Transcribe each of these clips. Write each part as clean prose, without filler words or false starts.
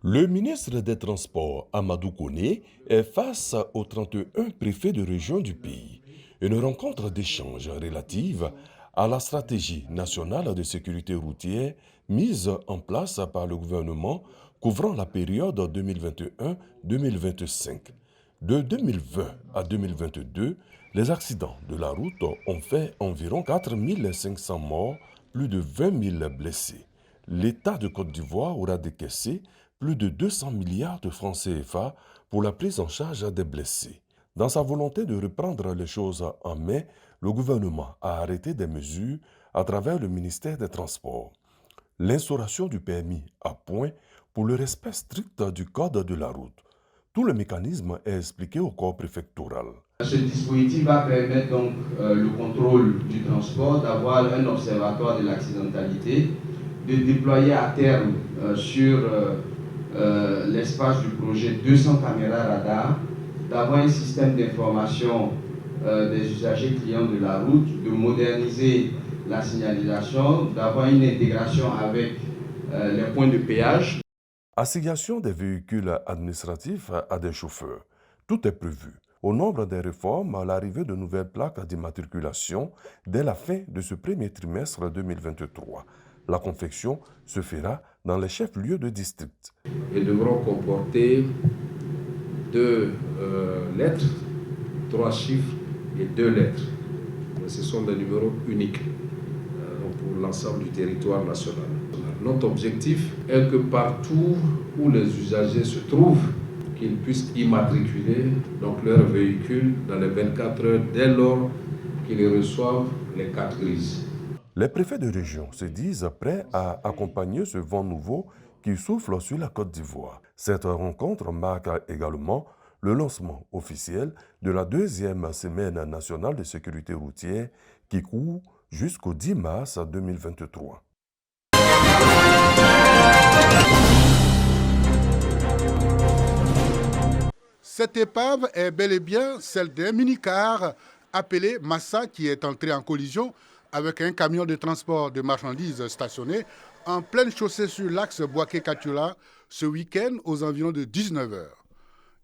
Le ministre des Transports, Amadou Koné, est face aux 31 préfets de région du pays. Une rencontre d'échange relative à la stratégie nationale de sécurité routière mise en place par le gouvernement couvrant la période 2021-2025. De 2020 à 2022, les accidents de la route ont fait environ 4 500 morts, plus de 20 000 blessés. L'État de Côte d'Ivoire aura décaissé plus de 200 milliards de francs CFA pour la prise en charge des blessés. Dans sa volonté de reprendre les choses en main, le gouvernement a arrêté des mesures à travers le ministère des Transports. L'instauration du permis à point pour le respect strict du code de la route. Tout le mécanisme est expliqué au corps préfectoral. Ce dispositif va permettre donc le contrôle du transport, d'avoir un observatoire de l'accidentalité, de déployer à terme sur l'espace du projet 200 caméras radar, d'avoir un système d'information des usagers clients de la route, de moderniser la signalisation, d'avoir une intégration avec les points de péage. Assignation des véhicules administratifs à des chauffeurs. Tout est prévu. Au nombre des réformes, l'arrivée de nouvelles plaques d'immatriculation dès la fin de ce premier trimestre 2023. La confection se fera dans les chefs-lieux de district. Ils devront comporter 2 lettres, 3 chiffres et 2 lettres. Ce sont des numéros uniques pour l'ensemble du territoire national. Notre objectif est que partout où les usagers se trouvent, qu'ils puissent immatriculer donc leur véhicule dans les 24 heures dès lors qu'ils reçoivent les cartes grises. Les préfets de région se disent prêts à accompagner ce vent nouveau qui souffle sur la Côte d'Ivoire. Cette rencontre marque également le lancement officiel de la 2e semaine nationale de sécurité routière qui court jusqu'au 10 mars 2023. Cette épave est bel et bien celle d'un minicar appelé Massa qui est entré en collision avec un camion de transport de marchandises stationné en pleine chaussée sur l'axe Bouaké-Katoula ce week-end aux environs de 19h.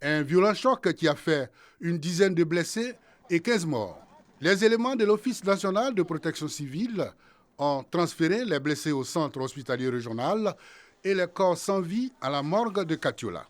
Un violent choc qui a fait une dizaine de blessés et 15 morts. Les éléments de l'Office national de protection civile ont transféré les blessés au centre hospitalier régional et les corps sans vie à la morgue de Katoula.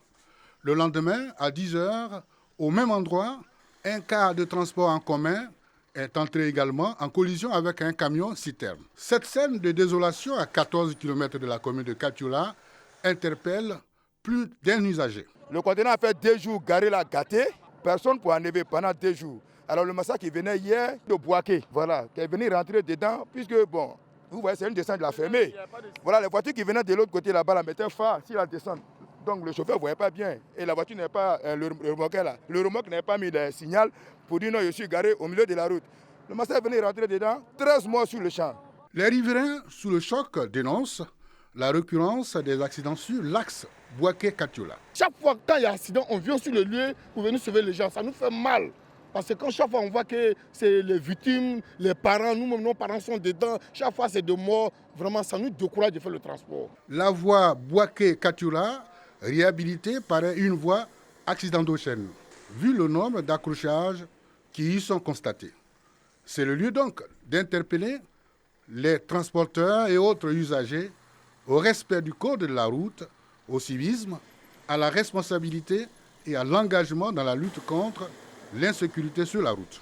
Le lendemain, à 10h, au même endroit, un car de transport en commun est entré également en collision avec un camion-citerne. Cette scène de désolation à 14 km de la commune de Katoula interpelle plus d'un usager. Le conteneur a fait 2 jours garé là, gâté. Personne pour enlever pendant 2 jours. Alors le massacre qui venait hier de Bouaké, voilà, qui est venu rentrer dedans, puisque bon, vous voyez, c'est une descente de la fermée. Voilà, les voitures qui venaient de l'autre côté là-bas, la mettaient phare si la descente. Donc le chauffeur ne voyait pas bien. Et la voiture n'est pas, le remorque là. Le remorque n'a pas mis le signal pour dire non, je suis garé au milieu de la route. Le massacre est venu rentrer dedans, 13 morts sur le champ. Les riverains, sous le choc, dénoncent la récurrence des accidents sur l'axe Bouaké-Katoula. Chaque fois quand il y a accident, on vient sur le lieu pour venir sauver les gens. Ça nous fait mal. Parce que quand chaque fois on voit que c'est les victimes, les parents, nous-mêmes, nos parents sont dedans, chaque fois c'est de morts, vraiment ça nous décourage de faire le transport. La voie Bouaké-Katoula, réhabilitée, paraît une voie accidentogène, vu le nombre d'accrochages qui y sont constatés. C'est le lieu donc d'interpeller les transporteurs et autres usagers au respect du code de la route, au civisme, à la responsabilité et à l'engagement dans la lutte contre l'insécurité sur la route.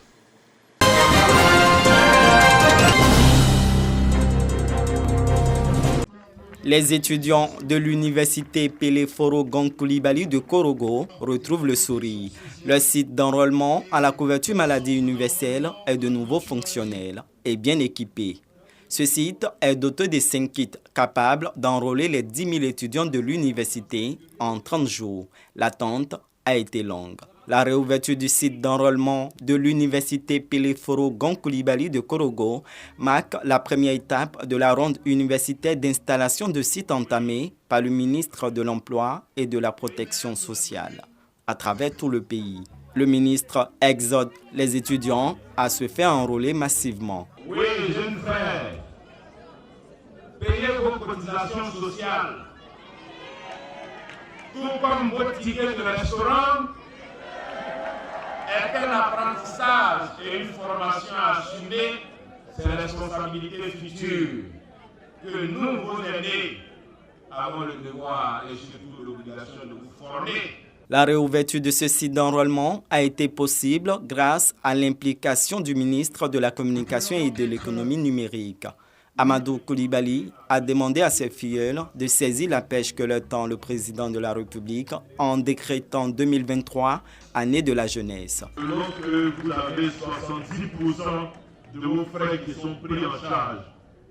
Les étudiants de l'université Peleforo Gong-Coulibaly de Korogo retrouvent le sourire. Le site d'enrôlement à la couverture maladie universelle est de nouveau fonctionnel et bien équipé. Ce site est doté de 5 kits capables d'enrôler les 10 000 étudiants de l'université en 30 jours. L'attente a été longue. La réouverture du site d'enrôlement de l'université Peleforo Gong-Coulibaly de Korogo marque la première étape de la ronde universitaire d'installation de sites entamée par le ministre de l'Emploi et de la Protection sociale à travers tout le pays. Le ministre exhorte les étudiants à se faire enrôler massivement. Oui, jeunes frères, payez vos cotisations sociales. tout comme votre ticket de restaurant, est un apprentissage et une formation à assumer ses responsabilités futures que nous, vos aînés, avons le devoir et surtout l'obligation de vous former. La réouverture de ce site d'enrôlement a été possible grâce à l'implication du ministre de la Communication et de l'Économie numérique. Amadou Koulibaly a demandé à ses filleuls de saisir la pêche que leur tend le président de la République en décrétant 2023 année de la jeunesse. Lorsque vous avez 70% de vos frais qui sont pris en charge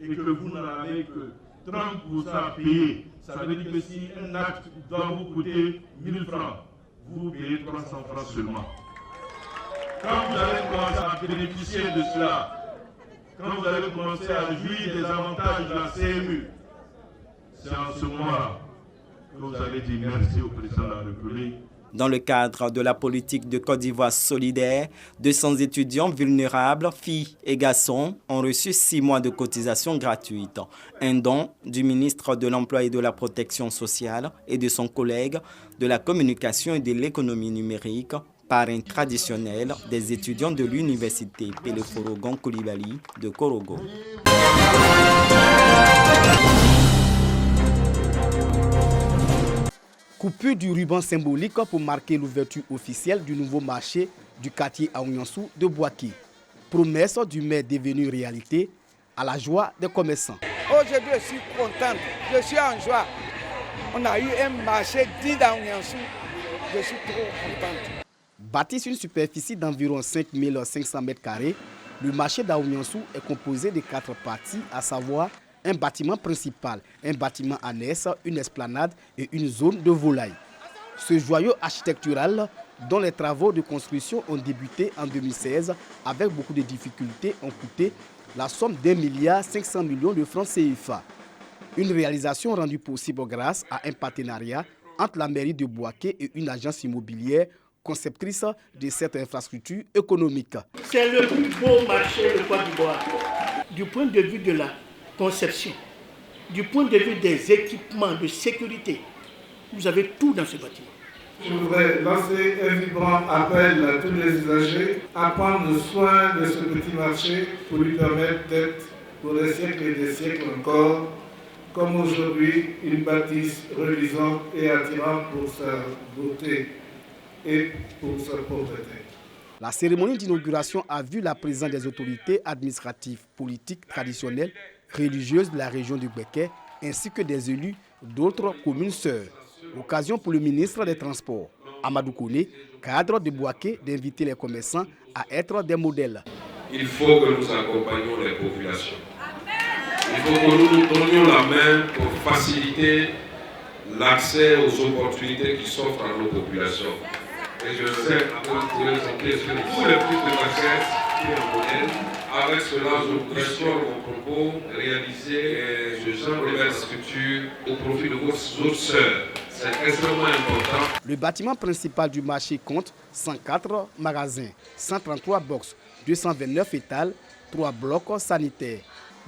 et que vous n'en avez que 30% à payer, ça veut dire que si un acte doit vous coûter 1000 francs, vous payez 300 francs seulement. Quand vous allez commencer à bénéficier de cela, quand vous allez commencer à jouir des avantages de la CMU, c'est en ce moment que vous allez dire merci au président de la République. Dans le cadre de la politique de Côte d'Ivoire solidaire, 200 étudiants vulnérables, filles et garçons, ont reçu 6 mois de cotisation gratuite. Un don du ministre de l'Emploi et de la Protection sociale et de son collègue de la Communication et de l'Économie numérique, parrain traditionnel des étudiants de l'université Pélé-Foro Gong-Coulibaly de Korogo. Coupure du ruban symbolique pour marquer l'ouverture officielle du nouveau marché du quartier Aouniansou de Bouaké. Promesse du maire devenue réalité à la joie des commerçants. Aujourd'hui, je suis contente, je suis en joie. On a eu un marché dit d'Aouniansou, je suis trop contente. Bâti sur une superficie d'environ 5500 m², le marché d'Aouniansou est composé de 4 parties, à savoir un bâtiment principal, un bâtiment annexe, une esplanade et une zone de volaille. Ce joyau architectural, dont les travaux de construction ont débuté en 2016 avec beaucoup de difficultés, ont coûté la somme d'1,5 milliard de francs CFA. Une réalisation rendue possible grâce à un partenariat entre la mairie de Bouaké et une agence immobilière conceptrice de cette infrastructure économique. C'est le plus beau marché de Côte d'Ivoire. Du point de vue de la conception, du point de vue des équipements de sécurité, vous avez tout dans ce bâtiment. Je voudrais lancer un vibrant appel à tous les usagers à prendre soin de ce petit marché pour lui permettre d'être pour des siècles et des siècles encore, comme aujourd'hui, une bâtisse reluisante et attirante pour sa beauté et pour sa pauvreté. La cérémonie d'inauguration a vu la présence des autorités administratives, politiques, traditionnelles, religieuses de la région du Béquet, ainsi que des élus d'autres communes sœurs. Occasion pour le ministre des Transports, Amadou Kone, cadre de Bouaké, d'inviter les commerçants à être des modèles. Il faut que nous accompagnions les populations. Il faut que nous nous donnions la main pour faciliter l'accès aux opportunités qui s'offrent à nos populations. Et je sais que vous pouvez compter sur tous les plus de bassesse qui est en modèle. Avec cela, je voudrais sur mon propos réaliser ce genre de structure au profit de vos autres sœurs. C'est extrêmement important. Le bâtiment principal du marché compte 104 magasins, 133 box, 229 étals, 3 blocs sanitaires.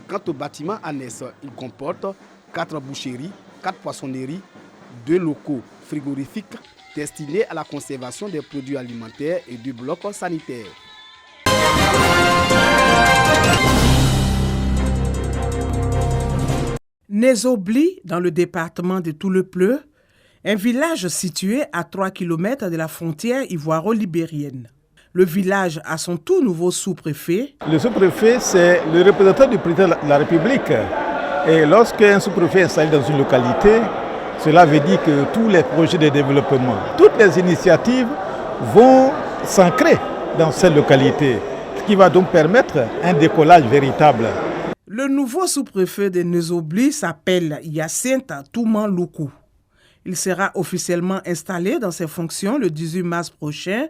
Quant au bâtiment annexe, il comporte 4 boucheries, 4 poissonneries, 2 locaux frigorifiques destinés à la conservation des produits alimentaires et 2 blocs sanitaires. Nézobli, dans le département de Toulepleu, un village situé à 3 km de la frontière ivoiro-libérienne. Le village a son tout nouveau sous-préfet. Le sous-préfet, c'est le représentant du président de la République. Et lorsqu'un sous-préfet est installé dans une localité, cela veut dire que tous les projets de développement, toutes les initiatives vont s'ancrer dans cette localité, ce qui va donc permettre un décollage véritable. Le nouveau sous-préfet de Nézobli s'appelle Hyacinthe Touman-Loukou. Il sera officiellement installé dans ses fonctions le 18 mars prochain,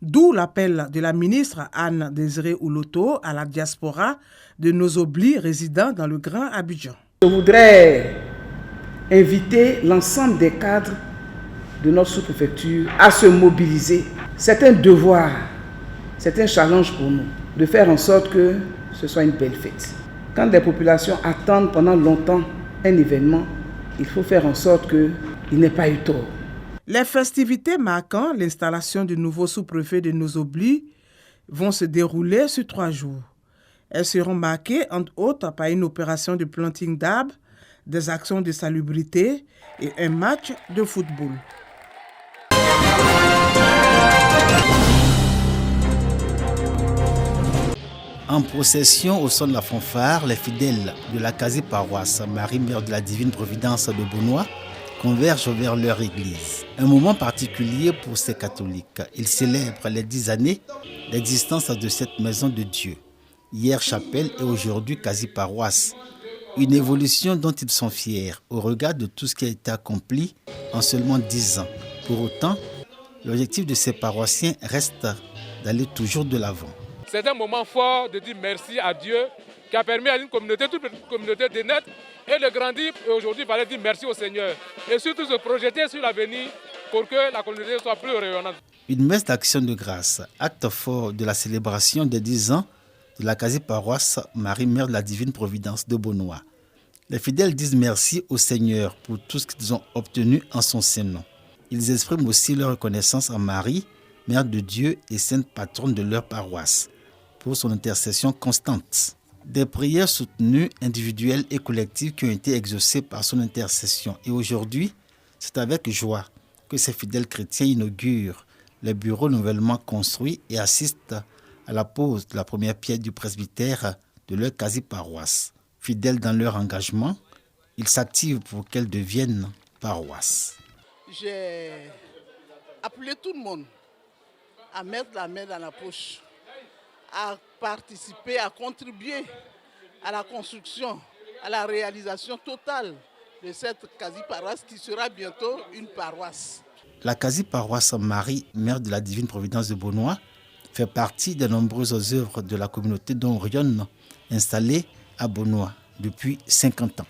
d'où l'appel de la ministre Anne Désiré Ouloto à la diaspora de Nézobli résidant dans le Grand Abidjan. Je voudrais inviter l'ensemble des cadres de notre sous-préfecture à se mobiliser. C'est un devoir, c'est un challenge pour nous de faire en sorte que ce soit une belle fête. Quand des populations attendent pendant longtemps un événement, il faut faire en sorte qu'il n'ait pas eu tort. Les festivités marquant l'installation du nouveau sous-préfet de Nozobli vont se dérouler sur 3 jours. Elles seront marquées, entre autres, par une opération de planting d'arbres, des actions de salubrité et un match de football. En procession au son de la fanfare, les fidèles de la quasi-paroisse Marie-Mère de la Divine Providence de Beaunois convergent vers leur église. Un moment particulier pour ces catholiques. Ils célèbrent les 10 années d'existence de cette maison de Dieu. Hier chapelle et aujourd'hui quasi-paroisse. Une évolution dont ils sont fiers au regard de tout ce qui a été accompli en seulement 10 ans. Pour autant, l'objectif de ces paroissiens reste d'aller toujours de l'avant. C'est un moment fort de dire merci à Dieu qui a permis à une communauté, toute petite communauté de naître et de grandir. Et aujourd'hui, il fallait dire merci au Seigneur. Et surtout se projeter sur l'avenir pour que la communauté soit plus rayonnante. Une messe d'action de grâce, acte fort de la célébration des 10 ans de la quasi-paroisse Marie-Mère de la Divine Providence de Beaunois. Les fidèles disent merci au Seigneur pour tout ce qu'ils ont obtenu en son Saint-Nom. Ils expriment aussi leur reconnaissance à Marie, Mère de Dieu et sainte patronne de leur paroisse, pour son intercession constante. Des prières soutenues, individuelles et collectives qui ont été exaucées par son intercession. Et aujourd'hui, c'est avec joie que ces fidèles chrétiens inaugurent les bureaux nouvellement construits et assistent à la pose de la première pierre du presbytère de leur quasi-paroisse. Fidèles dans leur engagement, ils s'activent pour qu'elle devienne paroisse. J'ai appelé tout le monde à mettre la main dans la poche, à participer, à contribuer à la construction, à la réalisation totale de cette quasi-paroisse qui sera bientôt une paroisse. La quasi-paroisse Marie, Mère de la Divine Providence de Beaunois, fait partie des nombreuses œuvres de la communauté d'Orion installée à Beaunois depuis 50 ans.